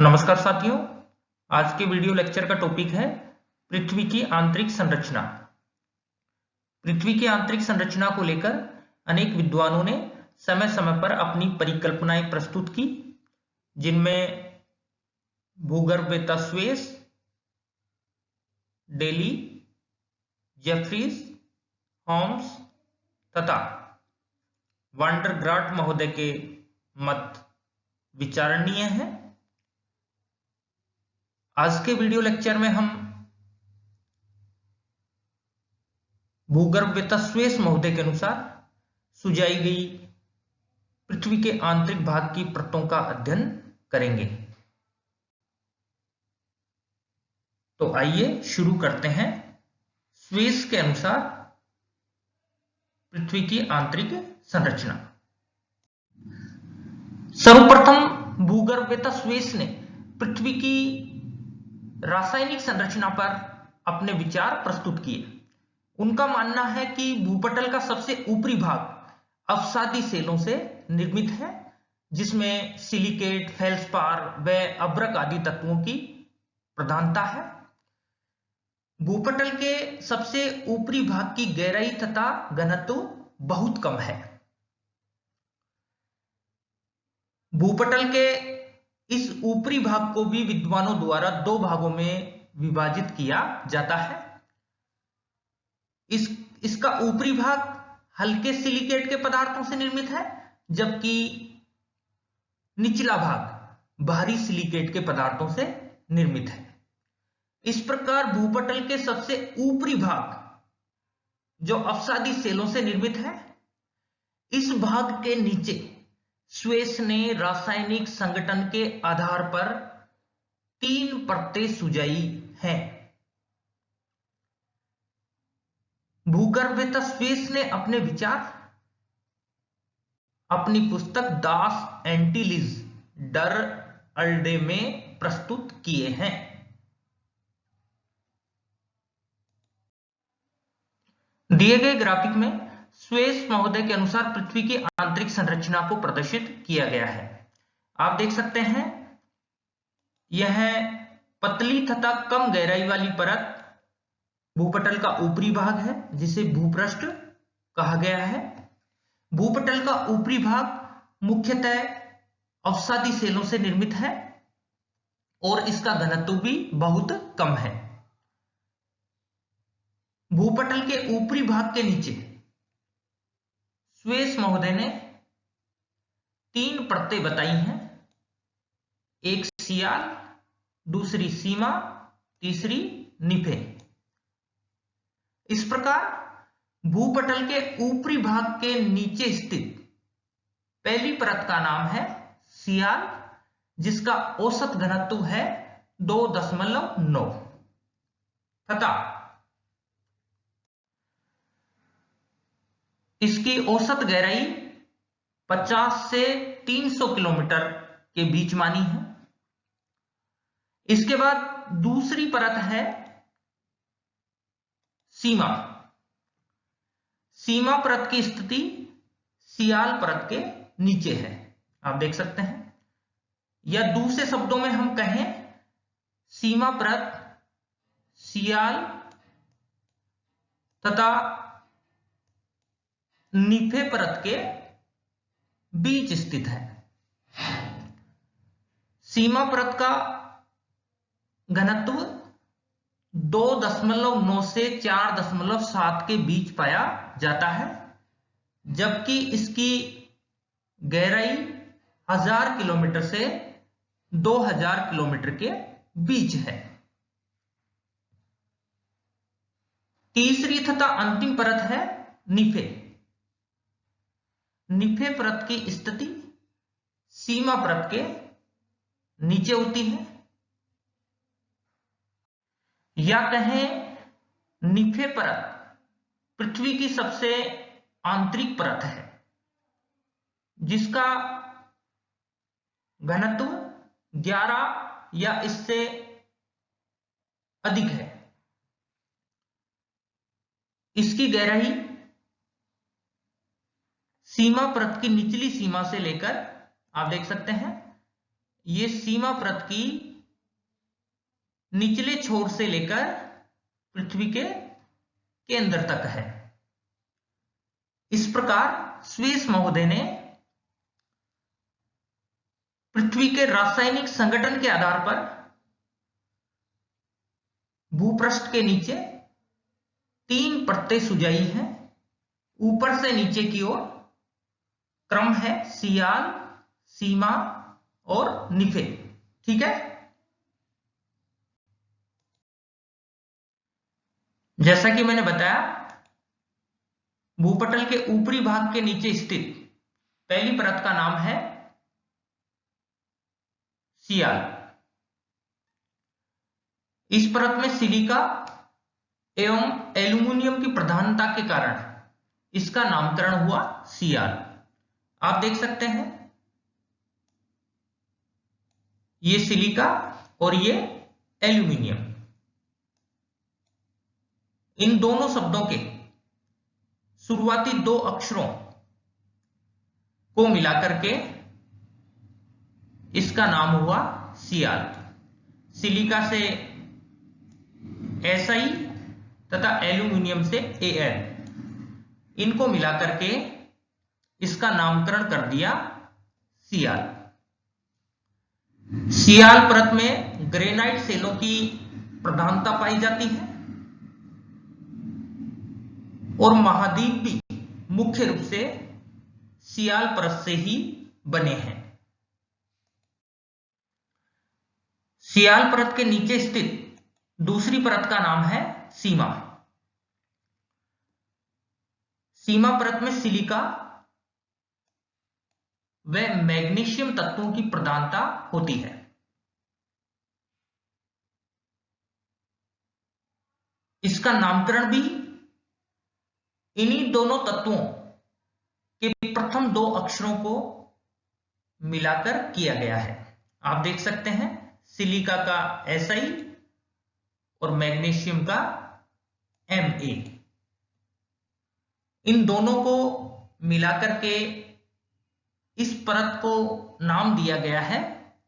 नमस्कार साथियों, आज के वीडियो लेक्चर का टॉपिक है पृथ्वी की आंतरिक संरचना। पृथ्वी की आंतरिक संरचना को लेकर अनेक विद्वानों ने समय समय पर अपनी परिकल्पनाएं प्रस्तुत की, जिनमें भूगर्भवेत्ता स्वेस, डेली, जेफरीज, होम्स तथा वांडरग्राट महोदय के मत विचारणीय हैं। आज के वीडियो लेक्चर में हम भूगर्भवेत्ता स्वेस महोदय के अनुसार सुझाई गई पृथ्वी के आंतरिक भाग की परतों का अध्ययन करेंगे। तो आइए शुरू करते हैं। स्वेस के अनुसार पृथ्वी की आंतरिक संरचना। सर्वप्रथम भूगर्भवेत्ता स्वेस ने पृथ्वी की रासायनिक संरचना पर अपने विचार प्रस्तुत किए। उनका मानना है कि भूपटल का सबसे ऊपरी भाग अवसादी सेलों से निर्मित है, जिसमें सिलिकेट, फेल्सपार व अभ्रक आदि तत्वों की प्रधानता है। भूपटल के सबसे ऊपरी भाग की गहराई तथा घनत्व बहुत कम है। भूपटल के इस ऊपरी भाग को भी विद्वानों द्वारा दो भागों में विभाजित किया जाता है। इसका ऊपरी भाग हल्के सिलिकेट के पदार्थों से निर्मित है, जबकि निचला भाग भारी सिलिकेट के पदार्थों से निर्मित है। इस प्रकार भूपटल के सबसे ऊपरी भाग, जो अवसादी सेलों से निर्मित है, इस भाग के नीचे स्वेस ने रासायनिक संगठन के आधार पर 3 परतें सुझाई हैं। भूगर्भवेत्ता स्वेस ने अपने विचार अपनी पुस्तक दास एंटिलीज डर अल्डे में प्रस्तुत किए हैं। दिए गए ग्राफिक में स्वेस महोदय के अनुसार पृथ्वी की आंतरिक संरचना को प्रदर्शित किया गया है। आप देख सकते हैं, यह पतली तथा कम गहराई वाली परत भूपटल का ऊपरी भाग है, जिसे भूपृष्ठ कहा गया है। भूपटल का ऊपरी भाग मुख्यतः अवसादी सेलों से निर्मित है और इसका घनत्व भी बहुत कम है। भूपटल के ऊपरी भाग के नीचे स्वेस महोदय ने 3 परतें बताई हैं। एक सियाल, दूसरी सीमा, तीसरी निफे। इस प्रकार भूपटल के ऊपरी भाग के नीचे स्थित पहली परत का नाम है सियाल, जिसका औसत घनत्व है 2.9 तथा इसकी औसत गहराई 50 से 300 किलोमीटर के बीच मानी है। इसके बाद दूसरी परत है सीमा। सीमा परत की स्थिति सियाल परत के नीचे है, आप देख सकते हैं। या दूसरे शब्दों में हम कहें, सीमा परत सियाल तथा निफे परत के बीच स्थित है। सीमा परत का घनत्व 2.9 से 4.7 के बीच पाया जाता है, जबकि इसकी गहराई 1000 किलोमीटर से 2000 किलोमीटर के बीच है। तीसरी तथा अंतिम परत है निफे। निफे परत की स्थिति सीमा परत के नीचे होती है, या कहें निफे परत पृथ्वी की सबसे आंतरिक परत है, जिसका घनत्व 11 या इससे अधिक है। इसकी गहराई सीमा परत की निचली सीमा से लेकर, आप देख सकते हैं, ये सीमा परत की निचले छोर से लेकर पृथ्वी के केंद्र तक है। इस प्रकार स्वेस महोदय ने पृथ्वी के रासायनिक संगठन के आधार पर भूपृष्ठ के नीचे 3 परतें सुझाई हैं। ऊपर से नीचे की ओर क्रम है सियाल, सीमा और निफे। ठीक है, जैसा कि मैंने बताया, भूपटल के ऊपरी भाग के नीचे स्थित पहली परत का नाम है सियाल। इस परत में सिलिका एवं एल्यूमिनियम की प्रधानता के कारण इसका नामकरण हुआ सियाल। आप देख सकते हैं, ये सिलिका और ये एल्यूमिनियम, इन दोनों शब्दों के शुरुआती 2 अक्षरों को मिलाकर के इसका नाम हुआ सियाल। सिलिका से SI तथा एल्यूमिनियम से Al, इनको मिलाकर के इसका नामकरण कर दिया सियाल। सियाल परत में ग्रेनाइट सेलों की प्रधानता पाई जाती है और महाद्वीप भी मुख्य रूप से सियाल परत से ही बने हैं। सियाल परत के नीचे स्थित दूसरी परत का नाम है सीमा। सीमा परत में सिलिका व मैग्नीशियम तत्वों की प्रधानता होती है। इसका नामकरण भी इन्हीं दोनों तत्वों के प्रथम 2 अक्षरों को मिलाकर किया गया है। आप देख सकते हैं, सिलिका का SI और मैग्नीशियम का Ma, इन दोनों को मिलाकर के इस परत को नाम दिया गया है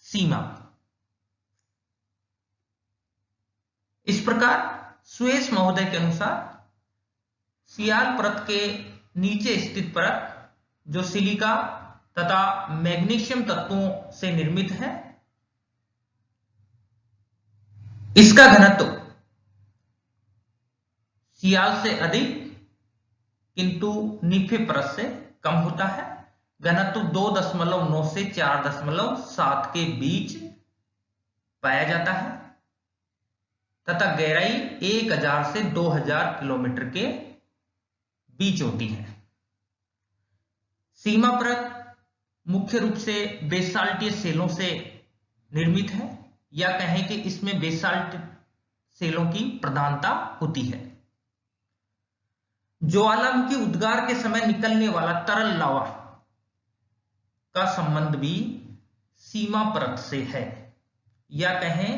सीमा। इस प्रकार स्वेस महोदय के अनुसार सियाल परत के नीचे स्थित परत, जो सिलिका तथा मैग्नीशियम तत्वों से निर्मित है, इसका घनत्व सियाल से अधिक किंतु निफे परत से कम होता है। घनत्व 2.9 से 4.7 के बीच पाया जाता है तथा गहराई 1000 से 2000 किलोमीटर के बीच होती है। सीमा परत मुख्य रूप से बेसाल्टीय सेलों से निर्मित है, या कहें कि इसमें बेसाल्ट सेलों की प्रधानता होती है। ज्वालामुखी उद्गार के समय निकलने वाला तरल लावा का संबंध भी सीमा परत से है, या कहें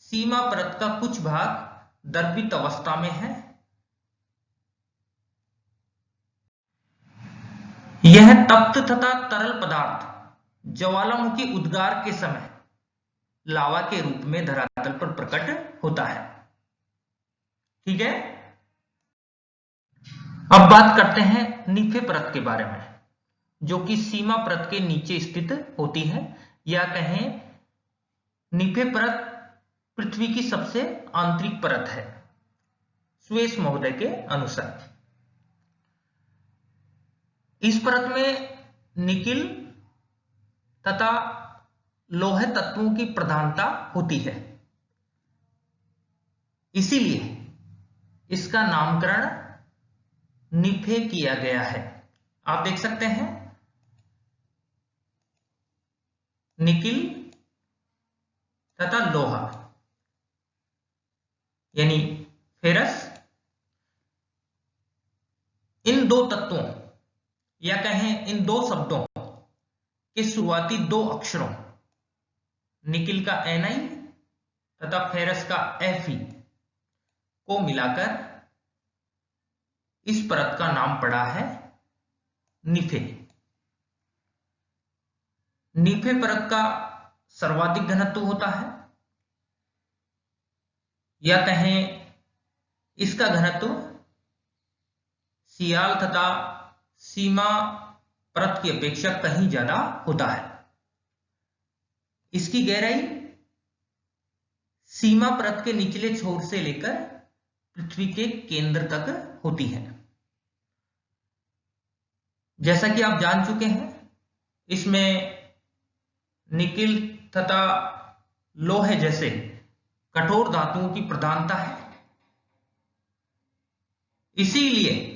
सीमा परत का कुछ भाग दर्पित अवस्था में है। यह तप्त तथा तरल पदार्थ ज्वालामुखी उद्गार के समय लावा के रूप में धरातल पर प्रकट होता है। ठीक है, अब बात करते हैं निफे परत के बारे में, जो कि सीमा परत के नीचे स्थित होती है, या कहें निफे परत पृथ्वी की सबसे आंतरिक परत है स्वेस महोदय के अनुसार। इस परत में निकिल तथा लोहे तत्वों की प्रधानता होती है, इसीलिए इसका नामकरण निफे किया गया है। आप देख सकते हैं, निकिल तथा लोहा यानी फेरस, इन 2 तत्वों या कहें इन 2 शब्दों के शुरुआती 2 अक्षरों, निकिल का Ni तथा फेरस का Fe को मिलाकर इस परत का नाम पड़ा है निफे। निफे परत का सर्वाधिक घनत्व होता है, या कहें इसका घनत्व सियाल तथा सीमा परत की अपेक्षा कहीं ज्यादा होता है। इसकी गहराई सीमा परत के निचले छोर से लेकर पृथ्वी के केंद्र तक होती है। जैसा कि आप जान चुके हैं, इसमें निकिल तथा लोहे जैसे कठोर धातुओं की प्रधानता है, इसीलिए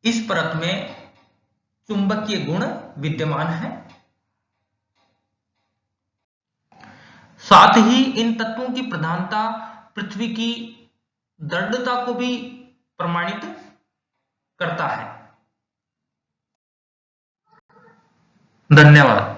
इस परत में चुंबकीय गुण विद्यमान है। साथ ही इन तत्वों की प्रधानता पृथ्वी की दृढ़ता को भी प्रमाणित करता है। धन्यवाद।